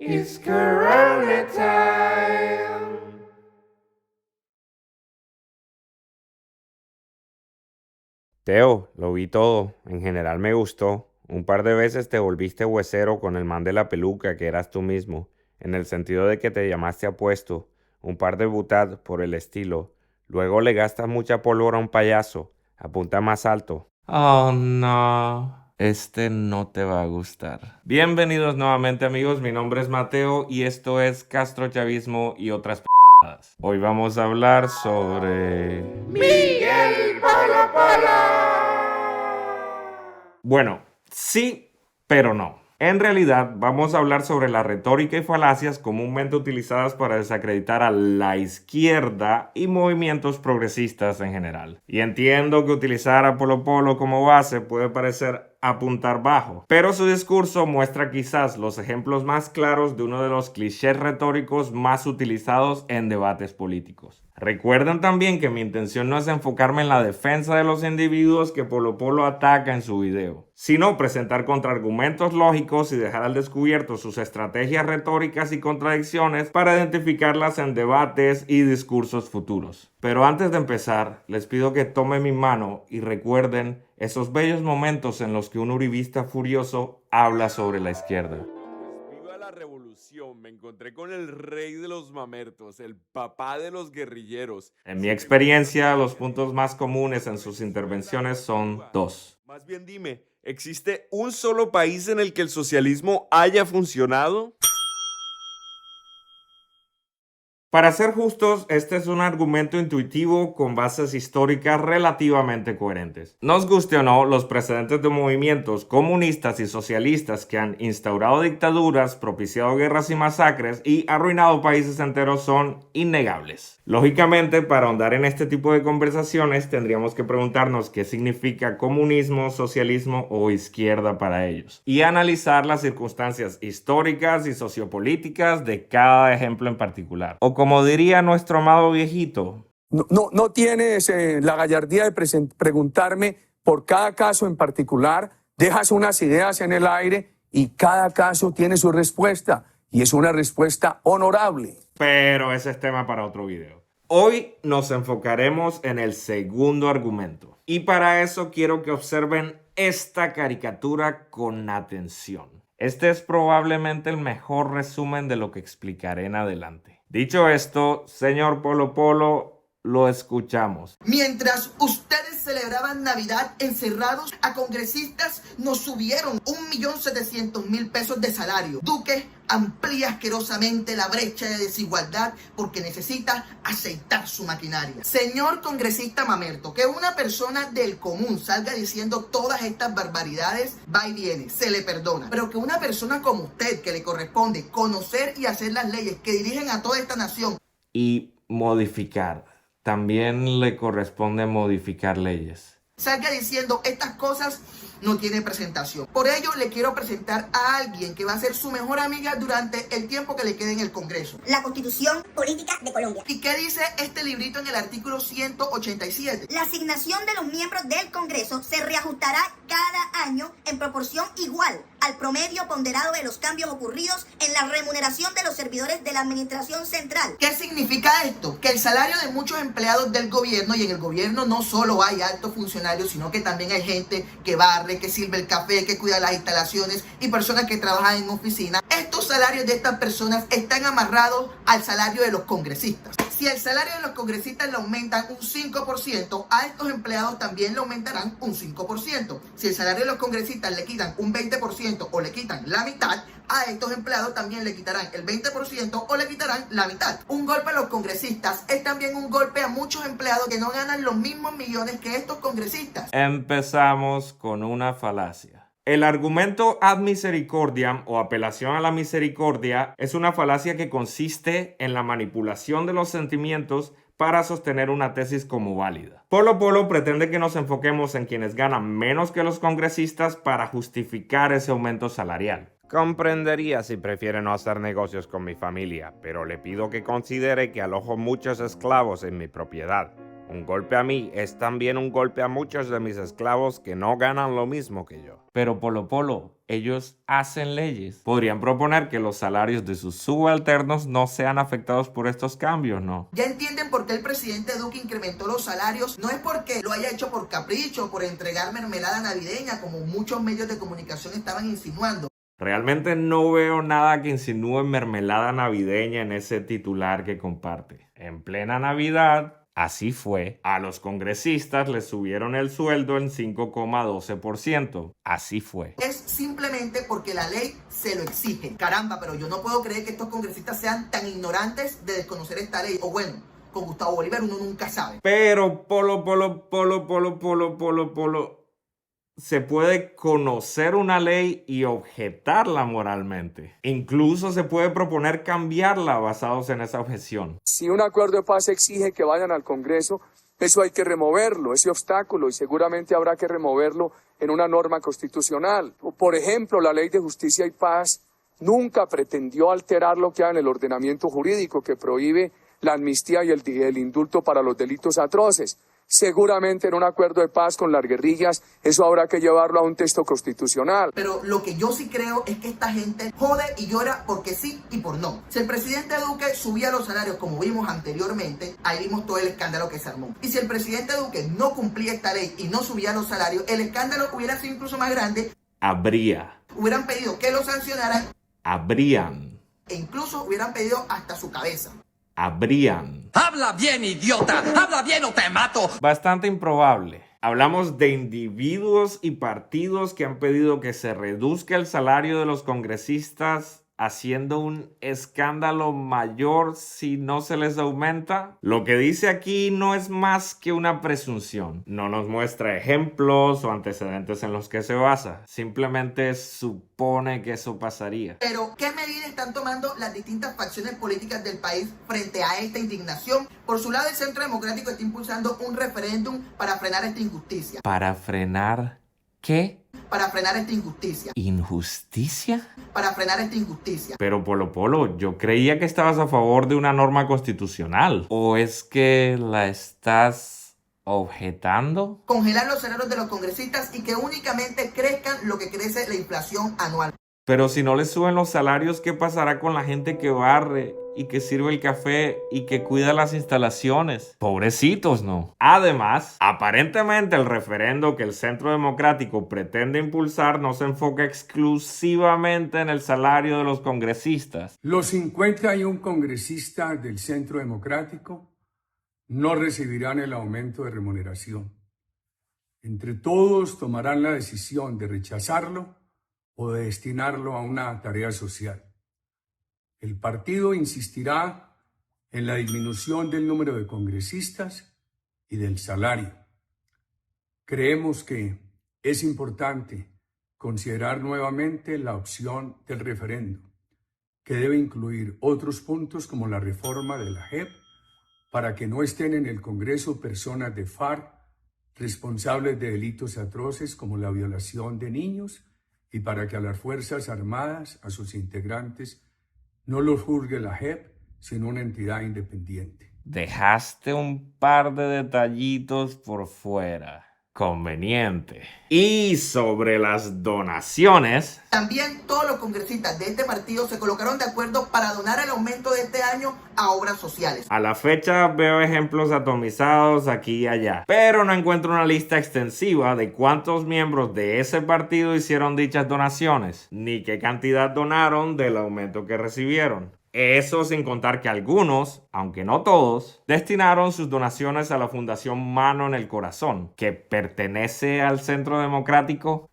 It's Corona time. Teo, lo vi todo. En general me gustó. Un par de veces te volviste huesero con el man de la peluca, que eras tú mismo, en el sentido de que te llamaste apuesto. Un par de butad por el estilo. Luego le gastas mucha pólvora a un payaso. Apunta más alto. Oh, no. Este no te va a gustar. Bienvenidos nuevamente, amigos. Mi nombre es Mateo y esto es Castrochavismo y otras p***adas. Hoy vamos a hablar sobre... Miguel Polo Polo. Bueno, sí, pero no. En realidad, vamos a hablar sobre la retórica y falacias comúnmente utilizadas para desacreditar a la izquierda y movimientos progresistas en general. Y entiendo que utilizar a Polo Polo como base puede parecer apuntar bajo, pero su discurso muestra quizás los ejemplos más claros de uno de los clichés retóricos más utilizados en debates políticos. Recuerden también que mi intención no es enfocarme en la defensa de los individuos que Polo Polo ataca en su video, sino presentar contraargumentos lógicos y dejar al descubierto sus estrategias retóricas y contradicciones para identificarlas en debates y discursos futuros. Pero antes de empezar, les pido que tomen mi mano y recuerden esos bellos momentos en los que un uribista furioso habla sobre la izquierda. Viva la revolución, me encontré con el rey de los mamertos, el papá de los guerrilleros. En mi experiencia, los puntos más comunes en sus intervenciones son dos. Más bien dime, ¿existe un solo país en el que el socialismo haya funcionado? Para ser justos, este es un argumento intuitivo con bases históricas relativamente coherentes. Nos guste o no, los precedentes de movimientos comunistas y socialistas que han instaurado dictaduras, propiciado guerras y masacres y arruinado países enteros son innegables. Lógicamente, para ahondar en este tipo de conversaciones, tendríamos que preguntarnos qué significa comunismo, socialismo o izquierda para ellos y analizar las circunstancias históricas y sociopolíticas de cada ejemplo en particular. O como diría nuestro amado viejito, No tienes la gallardía de preguntarme por cada caso en particular, dejas unas ideas en el aire y cada caso tiene su respuesta y es una respuesta honorable. pero ese es tema para otro video. Hoy nos enfocaremos en el segundo argumento y para eso quiero que observen esta caricatura con atención. Este es probablemente el mejor resumen de lo que explicaré en adelante. Dicho esto, señor Polo Polo, lo escuchamos. Mientras ustedes celebraban Navidad encerrados, a congresistas nos subieron 1.700.000 pesos de salario. Duque amplía asquerosamente la brecha de desigualdad porque necesita aceitar su maquinaria. Señor congresista mamerto, que una persona del común salga diciendo todas estas barbaridades, va y viene, se le perdona. Pero que una persona como usted, que le corresponde conocer y hacer las leyes que dirigen a toda esta nación, Y modificar. También le corresponde modificar leyes. salga diciendo estas cosas, no tiene presentación. Por ello le quiero presentar a alguien que va a ser su mejor amiga durante el tiempo que le quede en el Congreso. La Constitución Política de Colombia. ¿Y qué dice este librito en el artículo 187? La asignación de los miembros del Congreso se reajustará cada año en proporción igual al promedio ponderado de los cambios ocurridos en la remuneración de los servidores de la Administración Central. ¿Qué significa esto? Que el salario de muchos empleados del gobierno, y en el gobierno no solo hay altos funcionarios, sino que también hay gente que barre, que sirve el café, que cuida las instalaciones y personas que trabajan en oficina. Estos salarios de estas personas están amarrados al salario de los congresistas. Si el salario de los congresistas le aumentan un 5%, a estos empleados también le aumentarán un 5%. Si el salario de los congresistas le quitan un 20% o le quitan la mitad, a estos empleados también le quitarán el 20% o le quitarán la mitad. Un golpe a los congresistas es también un golpe a muchos empleados que no ganan los mismos millones que estos congresistas. Empezamos con una falacia. El argumento ad misericordiam o apelación a la misericordia es una falacia que consiste en la manipulación de los sentimientos para sostener una tesis como válida. Polo Polo pretende que nos enfoquemos en quienes ganan menos que los congresistas para justificar ese aumento salarial. Comprendería si prefiere no hacer negocios con mi familia, pero le pido que considere que alojo muchos esclavos en mi propiedad. Un golpe a mí es también un golpe a muchos de mis esclavos que no ganan lo mismo que yo. Pero Polo Polo, ellos hacen leyes. Podrían proponer que los salarios de sus subalternos no sean afectados por estos cambios, ¿no? Ya entienden por qué el presidente Duque incrementó los salarios. No es porque lo haya hecho por capricho, por entregar mermelada navideña, como muchos medios de comunicación estaban insinuando. Realmente no veo nada que insinúe mermelada navideña en ese titular que comparte. En plena Navidad, así fue, a los congresistas les subieron el sueldo en 5,12%. Así fue. Es simplemente porque la ley se lo exige. Caramba, pero yo no puedo creer que estos congresistas sean tan ignorantes de desconocer esta ley. O bueno, con Gustavo Bolívar uno nunca sabe. Pero, Polo, se puede conocer una ley y objetarla moralmente. Incluso se puede proponer cambiarla basados en esa objeción. Si un acuerdo de paz exige que vayan al Congreso, eso hay que removerlo, ese obstáculo, y seguramente habrá que removerlo en una norma constitucional. Por ejemplo, la Ley de Justicia y Paz nunca pretendió alterar lo que hay en el ordenamiento jurídico que prohíbe la amnistía y el indulto para los delitos atroces. Seguramente en un acuerdo de paz con las guerrillas eso habrá que llevarlo a un texto constitucional. Pero lo que yo sí creo es que esta gente jode y llora porque sí y por no. Si el presidente Duque subía los salarios como vimos anteriormente, ahí vimos todo el escándalo que se armó. Y si el presidente Duque no cumplía esta ley y no subía los salarios, el escándalo hubiera sido incluso más grande. Hubieran pedido que lo sancionaran. E incluso hubieran pedido hasta su cabeza. ¡Habla bien, idiota! ¡Habla bien o te mato! Bastante improbable. Hablamos de individuos y partidos que han pedido que se reduzca el salario de los congresistas, haciendo un escándalo mayor si no se les aumenta. Lo que dice aquí no es más que una presunción. No nos muestra ejemplos o antecedentes en los que se basa. Simplemente supone que eso pasaría. Pero, ¿qué medidas están tomando las distintas facciones políticas del país frente a esta indignación? Por su lado, el Centro Democrático está impulsando un referéndum para frenar esta injusticia. ¿Para frenar qué? Para frenar esta injusticia. ¿Injusticia? Para frenar esta injusticia. Pero Polo, yo creía que estabas a favor de una norma constitucional. ¿O es que la estás objetando? Congelar los salarios de los congresistas y que únicamente crezcan lo que crece la inflación anual. Pero si no les suben los salarios, ¿qué pasará con la gente que barre y que sirve el café y que cuida las instalaciones? Pobrecitos, ¿no? Además, aparentemente el referendo que el Centro Democrático pretende impulsar no se enfoca exclusivamente en el salario de los congresistas. Los 51 congresistas del Centro Democrático no recibirán el aumento de remuneración. Entre todos tomarán la decisión de rechazarlo o de destinarlo a una tarea social. El partido insistirá en la disminución del número de congresistas y del salario. Creemos que es importante considerar nuevamente la opción del referendo, que debe incluir otros puntos como la reforma de la JEP para que no estén en el Congreso personas de FARC responsables de delitos atroces como la violación de niños y para que a las Fuerzas Armadas, a sus integrantes, no los juzgue la JEP, sino una entidad independiente. Dejaste un par de detallitos por fuera. Conveniente. Y sobre las donaciones, también todos los congresistas de este partido se colocaron de acuerdo para donar el aumento de este año a obras sociales. A la fecha veo ejemplos atomizados aquí y allá, pero no encuentro una lista extensiva de cuántos miembros de ese partido hicieron dichas donaciones, ni qué cantidad donaron del aumento que recibieron. Eso sin contar que algunos, aunque no todos, destinaron sus donaciones a la Fundación Mano en el Corazón, que pertenece al Centro Democrático.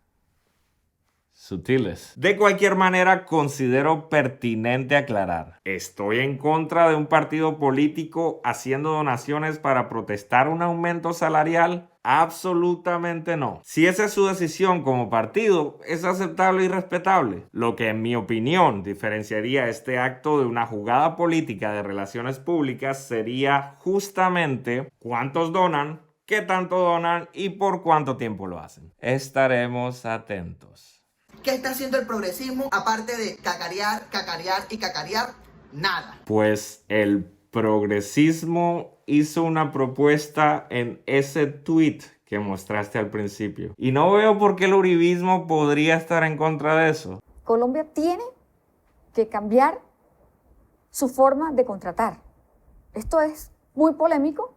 Sutiles. De cualquier manera, considero pertinente aclarar. ¿Estoy en contra de un partido político haciendo donaciones para protestar un aumento salarial? Absolutamente no. Si esa es su decisión como partido, es aceptable y respetable. Lo que en mi opinión diferenciaría este acto de una jugada política de relaciones públicas sería justamente cuántos donan, qué tanto donan y por cuánto tiempo lo hacen. Estaremos atentos. ¿Qué está haciendo el progresismo aparte de cacarear, cacarear y cacarear? Nada. Pues el progresismo hizo una propuesta en ese tweet que mostraste al principio. Y no veo por qué el uribismo podría estar en contra de eso. Colombia tiene que cambiar su forma de contratar. Esto es muy polémico,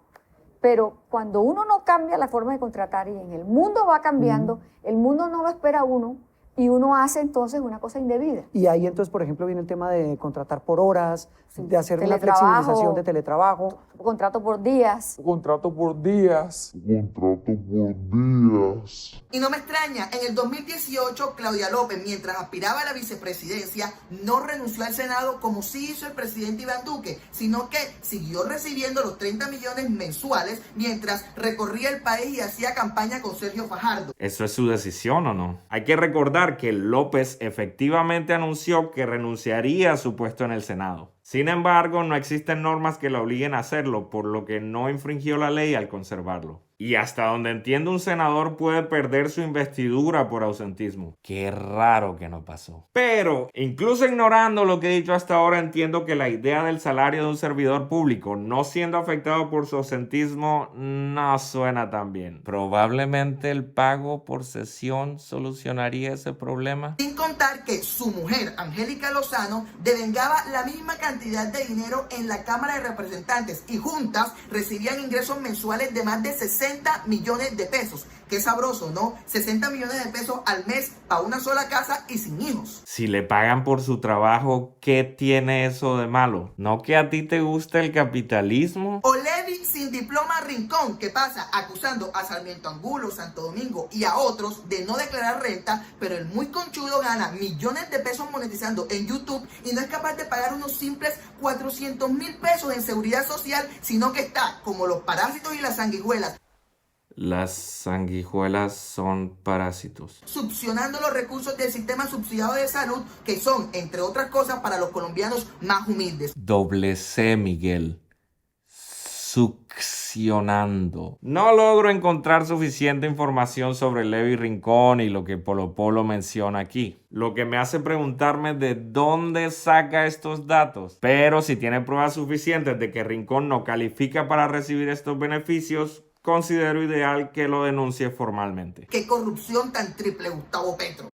pero cuando uno no cambia la forma de contratar y en el mundo va cambiando, el mundo no lo espera a uno y uno hace entonces una cosa indebida. Y ahí entonces, por ejemplo, viene el tema de contratar por horas, Sí. de hacer una Teletrabajo, flexibilización de teletrabajo. contrato por días. Contrato por días. Y no me extraña, en el 2018 Claudia López, mientras aspiraba a la vicepresidencia, no renunció al Senado como sí hizo el presidente Iván Duque, sino que siguió recibiendo los 30 millones mensuales mientras recorría el país y hacía campaña con Sergio Fajardo. ¿Eso es su decisión o no? Hay que recordar que López efectivamente anunció que renunciaría a su puesto en el Senado. Sin embargo, no existen normas que la obliguen a hacerlo, por lo que no infringió la ley al conservarlo. Y hasta donde entiendo, un senador puede perder su investidura por ausentismo. Qué raro que no pasó. Pero, incluso ignorando lo que he dicho hasta ahora, entiendo que la idea del salario de un servidor público no siendo afectado por su ausentismo no suena tan bien. Probablemente el pago por sesión solucionaría ese problema. Sin contar que su mujer, Angélica Lozano, devengaba la misma cantidad de dinero en la Cámara de Representantes y juntas recibían ingresos mensuales de más de 60 millones de pesos. Qué sabroso, ¿no? 60 millones de pesos al mes para una sola casa y sin hijos. Si le pagan por su trabajo, ¿qué tiene eso de malo? ¿No que a ti te gusta el capitalismo? O Levi sin diploma Rincón, que pasa acusando a Sarmiento Angulo, Santo Domingo y a otros de no declarar renta, pero el muy conchudo gana millones de pesos monetizando en YouTube y no es capaz de pagar unos simples 400,000 pesos en seguridad social, sino que está como los parásitos y las sanguijuelas, Las sanguijuelas son parásitos. succionando los recursos del sistema subsidiado de salud, que son, entre otras cosas, para los colombianos más humildes. Doble C, Miguel. Succionando. No logro encontrar suficiente información sobre Levi Rincón y lo que Polo Polo menciona aquí, lo que me hace preguntarme de dónde saca estos datos. Pero si tiene pruebas suficientes de que Rincón no califica para recibir estos beneficios, considero ideal que lo denuncie formalmente. Qué corrupción tan triple, Gustavo Petro.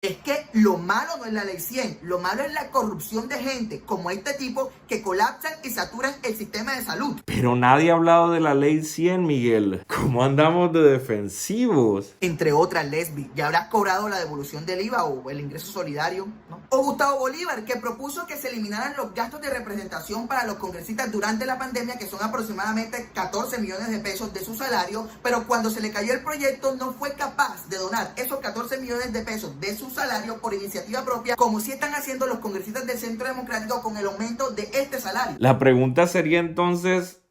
Es que lo malo no es la ley 100, lo malo es la corrupción de gente como este tipo que colapsan y saturan el sistema de salud. Pero nadie ha hablado de la ley 100, Miguel. ¿Cómo andamos de defensivos? Entre otras, Lesbi, ¿ya habrás cobrado la devolución del IVA o el ingreso solidario? ¿No? O Gustavo Bolívar, que propuso que se eliminaran los gastos de representación para los congresistas durante la pandemia, que son aproximadamente 14 millones de pesos de su salario, pero cuando se le cayó el proyecto no fue capaz de donar esos 14 millones de pesos de su salario por iniciativa propia, como si están haciendo los congresistas del Centro Democrático con el aumento de este salario. La pregunta sería entonces,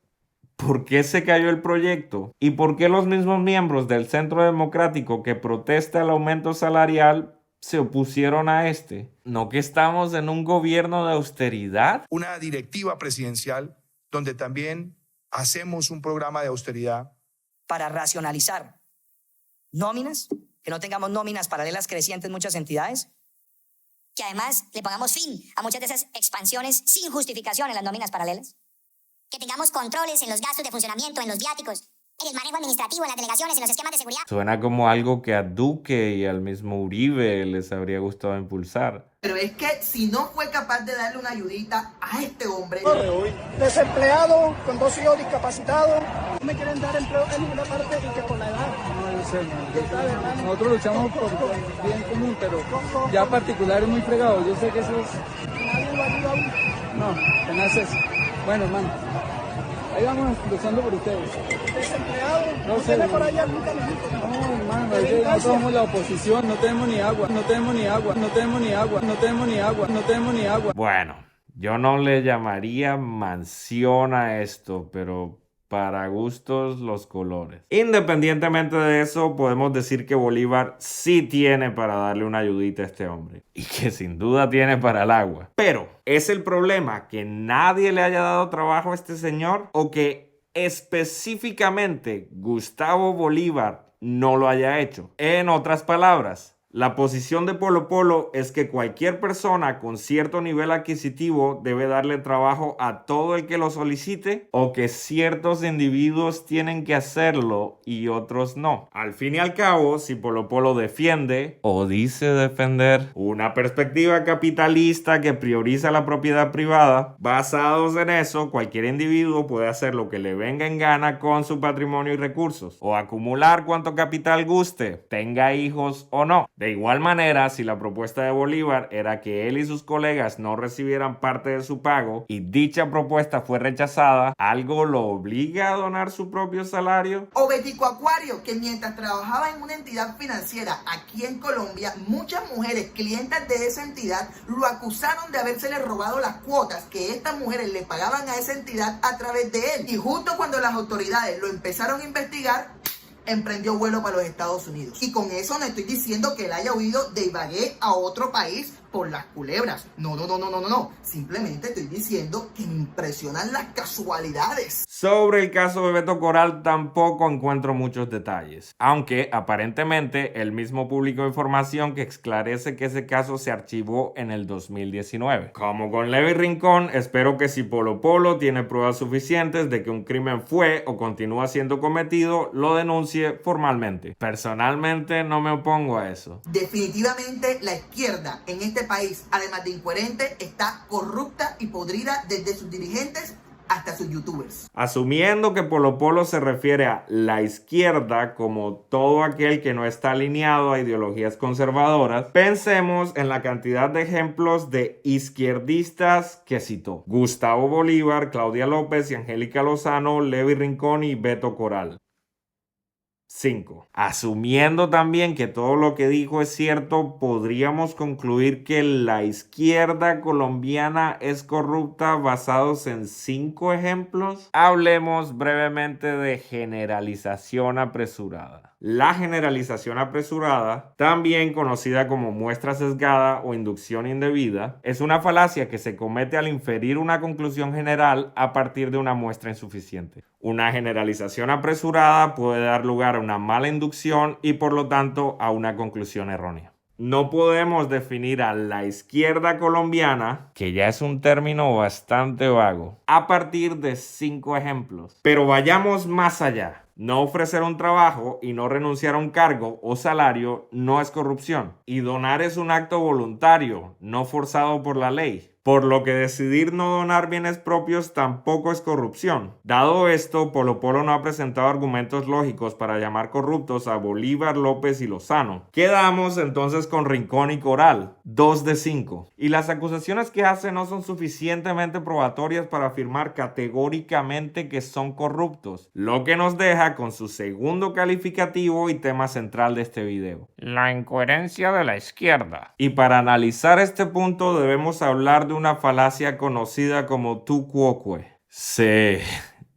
¿por qué se cayó el proyecto? ¿Y por qué los mismos miembros del Centro Democrático que protesta el aumento salarial se opusieron a este? ¿No que estamos en un gobierno de austeridad? Una directiva presidencial donde también hacemos un programa de austeridad para racionalizar nóminas, que no tengamos nóminas paralelas crecientes en muchas entidades. Que además le pongamos fin a muchas de esas expansiones sin justificación en las nóminas paralelas. Que tengamos controles en los gastos de funcionamiento, en los viáticos, en el manejo administrativo, en las delegaciones, en los esquemas de seguridad. Suena como algo que a Duque y al mismo Uribe les habría gustado impulsar. Pero es que si no fue capaz de darle una ayudita a este hombre... Desempleado, con 2 hijos discapacitados, no me quieren dar empleo en ninguna parte y que por la edad. Nosotros luchamos por bien común, pero ya particular es muy fregado. Yo sé que eso es... Nadie lo ayuda a uno. No, tenaz es. Bueno, hermano, ahí vamos luchando por ustedes. Desempleado, No sé, tiene por allá nunca necesito. No, hermano, es que nosotros somos la oposición, no tenemos ni agua, no tenemos ni agua, no tenemos ni agua, no tenemos ni agua, no tenemos ni agua. Bueno, yo no le llamaría mansión a esto, pero para gustos los colores. Independientemente de eso, podemos decir que Bolívar sí tiene para darle una ayudita a este hombre. Y que sin duda tiene para el agua. Pero, ¿es el problema que nadie le haya dado trabajo a este señor? ¿O que específicamente Gustavo Bolívar no lo haya hecho? En otras palabras, La posición de Polo Polo es que cualquier persona con cierto nivel adquisitivo debe darle trabajo a todo el que lo solicite, o que ciertos individuos tienen que hacerlo y otros no. Al fin y al cabo, si Polo Polo defiende o dice defender una perspectiva capitalista que prioriza la propiedad privada, basados en eso, cualquier individuo puede hacer lo que le venga en gana con su patrimonio y recursos, o acumular cuanto capital guste, tenga hijos o no. De igual manera, si la propuesta de Bolívar era que él y sus colegas no recibieran parte de su pago y dicha propuesta fue rechazada, ¿algo lo obliga a donar su propio salario? O Betico Acuario, que mientras trabajaba en una entidad financiera aquí en Colombia, muchas mujeres clientas de esa entidad lo acusaron de habérsele robado las cuotas que estas mujeres le pagaban a esa entidad a través de él. Y justo cuando las autoridades lo empezaron a investigar, emprendió vuelo para los Estados Unidos. Y con eso no estoy diciendo que él haya huido de Ibagué a otro país por las culebras. No. Simplemente estoy diciendo que me impresionan las casualidades. Sobre el caso de Beto Coral tampoco encuentro muchos detalles, aunque aparentemente él mismo publicó información que esclarece que ese caso se archivó en el 2019. Como con Levi Rincón, espero que si Polo Polo tiene pruebas suficientes de que un crimen fue o continúa siendo cometido, lo denuncie formalmente. Personalmente no me opongo a eso. Definitivamente la izquierda en este país, además de incoherente, está corrupta y podrida desde sus dirigentes hasta sus youtubers. Asumiendo que Polo Polo se refiere a la izquierda como todo aquel que no está alineado a ideologías conservadoras, pensemos en la cantidad de ejemplos de izquierdistas que citó: Gustavo Bolívar, Claudia López y Angélica Lozano, Levi Rincón y Beto Coral. 5. Asumiendo también que todo lo que dijo es cierto, podríamos concluir que la izquierda colombiana es corrupta basados en 5 ejemplos. Hablemos brevemente de generalización apresurada. La generalización apresurada, también conocida como muestra sesgada o inducción indebida, es una falacia que se comete al inferir una conclusión general a partir de una muestra insuficiente. Una generalización apresurada puede dar lugar a una mala inducción y por lo tanto a una conclusión errónea. No podemos definir a la izquierda colombiana, que ya es un término bastante vago, a partir de 5 ejemplos. Pero vayamos más allá. No ofrecer un trabajo y no renunciar a un cargo o salario no es corrupción. Y donar es un acto voluntario, no forzado por la ley. Por lo que decidir no donar bienes propios tampoco es corrupción. Dado esto, Polo Polo no ha presentado argumentos lógicos para llamar corruptos a Bolívar, López y Lozano. Quedamos entonces con Rincón y Coral, 2 de 5. Y las acusaciones que hace no son suficientemente probatorias para afirmar categóricamente que son corruptos, lo que nos deja con su segundo calificativo y tema central de este video: la incoherencia de la izquierda. Y para analizar este punto debemos hablar de una falacia conocida como tu quoque. Sí,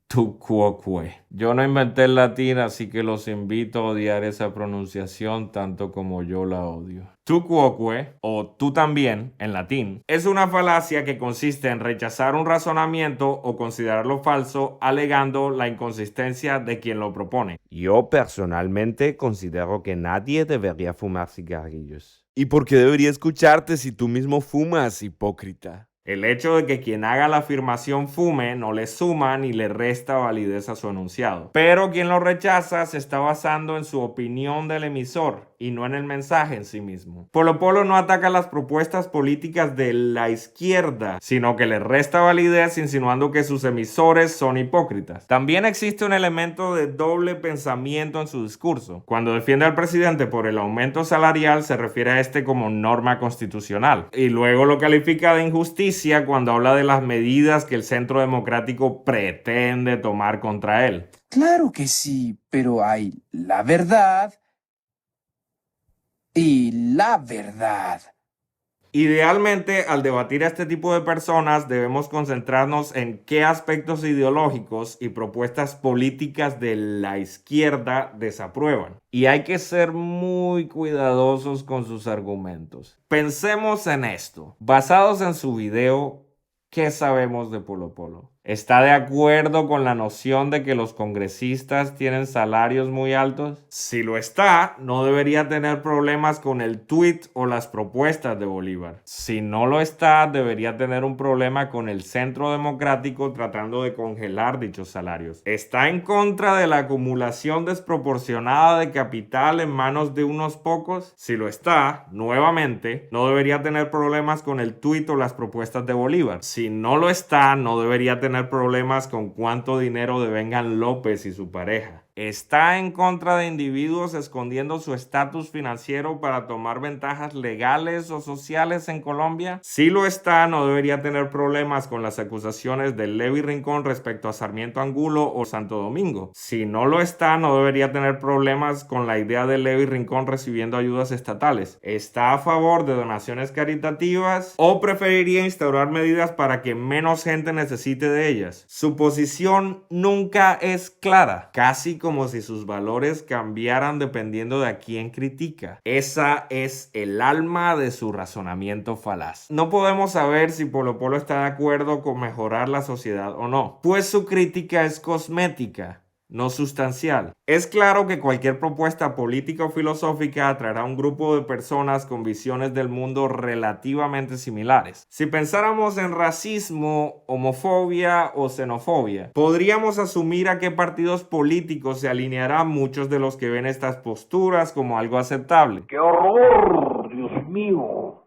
tu quoque. Yo no inventé el latín, así que los invito a odiar esa pronunciación tanto como yo la odio. Tu quoque, o tú también, en latín, es una falacia que consiste en rechazar un razonamiento o considerarlo falso alegando la inconsistencia de quien lo propone. Yo personalmente considero que nadie debería fumar cigarrillos. ¿Y por qué debería escucharte si tú mismo fumas, hipócrita? El hecho de que quien haga la afirmación fume no le suma ni le resta validez a su enunciado. Pero quien lo rechaza se está basando en su opinión del emisor y no en el mensaje en sí mismo. Polo Polo no ataca las propuestas políticas de la izquierda, sino que le resta validez insinuando que sus emisores son hipócritas. También existe un elemento de doble pensamiento en su discurso. Cuando defiende al presidente por el aumento salarial se refiere a este como norma constitucional y luego lo califica de injusticia cuando habla de las medidas que el Centro Democrático pretende tomar contra él. Claro que sí, pero hay la verdad y la verdad. Idealmente, al debatir a este tipo de personas, debemos concentrarnos en qué aspectos ideológicos y propuestas políticas de la izquierda desaprueban. Y hay que ser muy cuidadosos con sus argumentos. Pensemos en esto. Basados en su video, ¿qué sabemos de Polo Polo? ¿Está de acuerdo con la noción de que los congresistas tienen salarios muy altos? Si lo está, no debería tener problemas con el tweet o las propuestas de Bolívar. Si no lo está, debería tener un problema con el Centro Democrático tratando de congelar dichos salarios. ¿Está en contra de la acumulación desproporcionada de capital en manos de unos pocos? Si lo está, nuevamente, no debería tener problemas con el tuit o las propuestas de Bolívar. Si no lo está, no debería tener problemas con cuánto dinero devengan López y su pareja. ¿Está en contra de individuos escondiendo su estatus financiero para tomar ventajas legales o sociales en Colombia? Si lo está, no debería tener problemas con las acusaciones de Levy Rincón respecto a Sarmiento Angulo o Santo Domingo. Si no lo está, no debería tener problemas con la idea de Levy Rincón recibiendo ayudas estatales. ¿Está a favor de donaciones caritativas o preferiría instaurar medidas para que menos gente necesite de ellas? Su posición nunca es clara, casi como si sus valores cambiaran dependiendo de a quién critica. Esa es el alma de su razonamiento falaz. No podemos saber si Polo Polo está de acuerdo con mejorar la sociedad o no, pues su crítica es cosmética, no sustancial. Es claro que cualquier propuesta política o filosófica atraerá a un grupo de personas con visiones del mundo relativamente similares. Si pensáramos en racismo, homofobia o xenofobia, podríamos asumir a qué partidos políticos se alinearán muchos de los que ven estas posturas como algo aceptable. ¡Qué horror, Dios mío!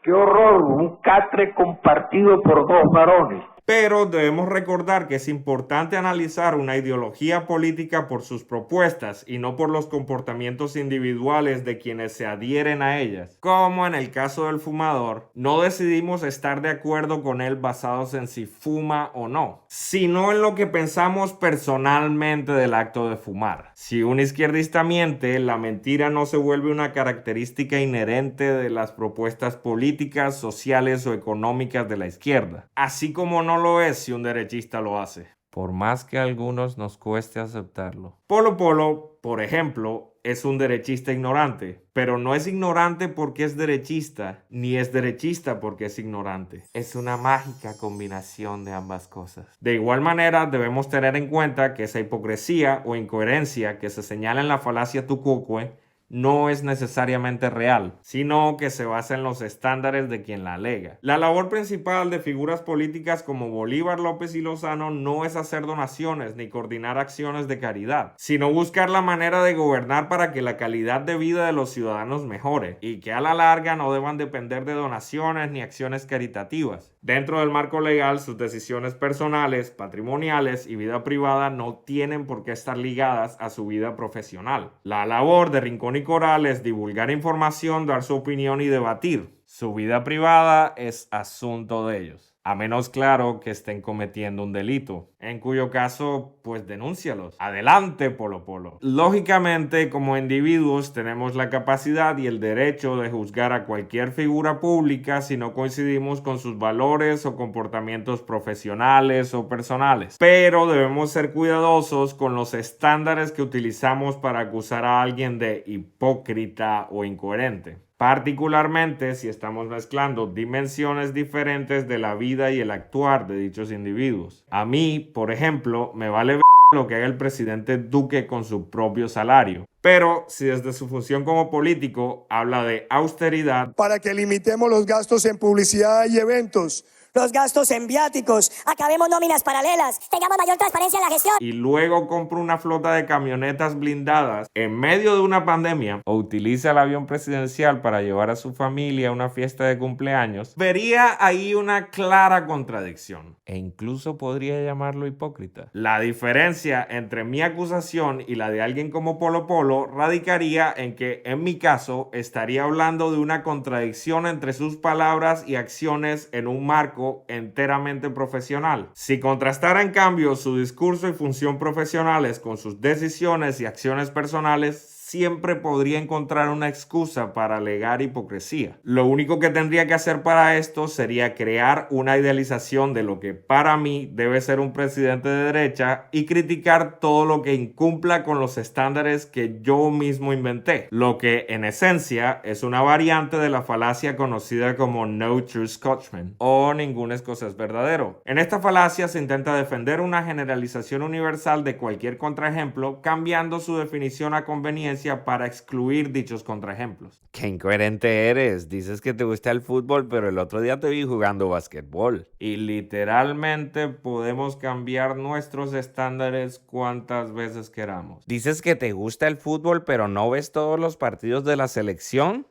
¡Qué horror! Un catre compartido por dos varones. Pero debemos recordar que es importante analizar una ideología política por sus propuestas y no por los comportamientos individuales de quienes se adhieren a ellas. Como en el caso del fumador, no decidimos estar de acuerdo con él basados en si fuma o no, sino en lo que pensamos personalmente del acto de fumar. Si un izquierdista miente, la mentira no se vuelve una característica inherente de las propuestas políticas, sociales o económicas de la izquierda, así como no lo es si un derechista lo hace, por más que a algunos nos cueste aceptarlo. Polo Polo, por ejemplo, es un derechista ignorante, pero no es ignorante porque es derechista, ni es derechista porque es ignorante. Es una mágica combinación de ambas cosas. De igual manera, debemos tener en cuenta que esa hipocresía o incoherencia que se señala en la falacia tucucue no es necesariamente real, sino que se basa en los estándares de quien la alega. La labor principal de figuras políticas como Bolívar, López y Lozano no es hacer donaciones ni coordinar acciones de caridad, sino buscar la manera de gobernar para que la calidad de vida de los ciudadanos mejore y que a la larga no deban depender de donaciones ni acciones caritativas. Dentro del marco legal, sus decisiones personales, patrimoniales y vida privada no tienen por qué estar ligadas a su vida profesional. La labor de Rincón y Coral es divulgar información, dar su opinión y debatir. Su vida privada es asunto de ellos, a menos claro que estén cometiendo un delito, en cuyo caso, pues denúncialos. Adelante, Polo Polo. Lógicamente, como individuos tenemos la capacidad y el derecho de juzgar a cualquier figura pública si no coincidimos con sus valores o comportamientos profesionales o personales. Pero debemos ser cuidadosos con los estándares que utilizamos para acusar a alguien de hipócrita o incoherente, particularmente si estamos mezclando dimensiones diferentes de la vida y el actuar de dichos individuos. A mí, por ejemplo, me vale lo que haga el presidente Duque con su propio salario. Pero si desde su función como político habla de austeridad, para que limitemos los gastos en publicidad y eventos, los gastos en viáticos, acabemos nóminas paralelas, tengamos mayor transparencia en la gestión, y luego compra una flota de camionetas blindadas en medio de una pandemia, o utiliza el avión presidencial para llevar a su familia a una fiesta de cumpleaños, vería ahí una clara contradicción, e incluso podría llamarlo hipócrita. La diferencia entre mi acusación y la de alguien como Polo Polo radicaría en que, en mi caso, estaría hablando de una contradicción entre sus palabras y acciones en un marco enteramente profesional. Si contrastara en cambio su discurso y función profesionales con sus decisiones y acciones personales, siempre podría encontrar una excusa para alegar hipocresía. Lo único que tendría que hacer para esto sería crear una idealización de lo que para mí debe ser un presidente de derecha y criticar todo lo que incumpla con los estándares que yo mismo inventé, lo que en esencia es una variante de la falacia conocida como No True Scotsman o ningún escocés verdadero. En esta falacia se intenta defender una generalización universal de cualquier contraejemplo, cambiando su definición a conveniencia para excluir dichos contraejemplos. Qué incoherente eres. Dices que te gusta el fútbol, pero el otro día te vi jugando basquetbol. Y literalmente podemos cambiar nuestros estándares cuantas veces queramos. Dices que te gusta el fútbol, pero no ves todos los partidos de la selección.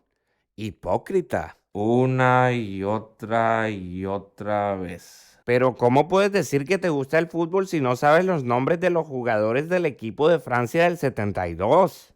Hipócrita. Una y otra vez. Pero ¿cómo puedes decir que te gusta el fútbol si no sabes los nombres de los jugadores del equipo de Francia del 72?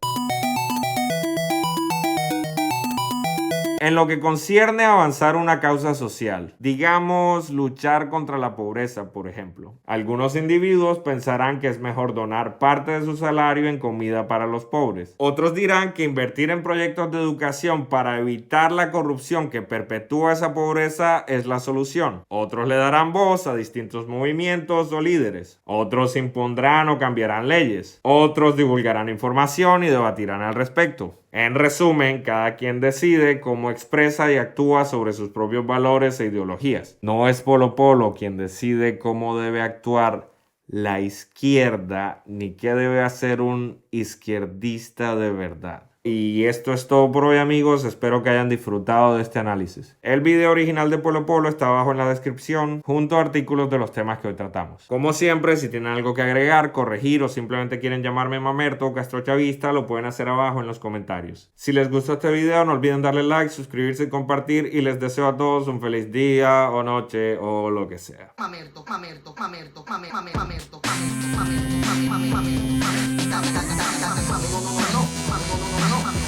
En lo que concierne a avanzar una causa social, digamos luchar contra la pobreza, por ejemplo, algunos individuos pensarán que es mejor donar parte de su salario en comida para los pobres. Otros dirán que invertir en proyectos de educación para evitar la corrupción que perpetúa esa pobreza es la solución. Otros le darán voz a distintos movimientos o líderes. Otros impondrán o cambiarán leyes. Otros divulgarán información y debatirán al respecto. En resumen, cada quien decide cómo expresa y actúa sobre sus propios valores e ideologías. No es Polo Polo quien decide cómo debe actuar la izquierda ni qué debe hacer un izquierdista de verdad. Y esto es todo por hoy, amigos. Espero que hayan disfrutado de este análisis. El video original de Polo Polo está abajo en la descripción, junto a artículos de los temas que hoy tratamos. Como siempre, si tienen algo que agregar, corregir o simplemente quieren llamarme mamerto o castrochavista, lo pueden hacer abajo en los comentarios. Si les gustó este video, no olviden darle like, suscribirse y compartir. Y les deseo a todos un feliz día o noche o lo que sea. Mamerto, mamerto, mamerto, mamerto, mamerto, mamerto, mamerto, mamerto, mamerto, mamerto, mamerto, mamerto, mamerto, mamerto, mamerto, mamerto, mamerto, mamerto, mamerto, mamerto,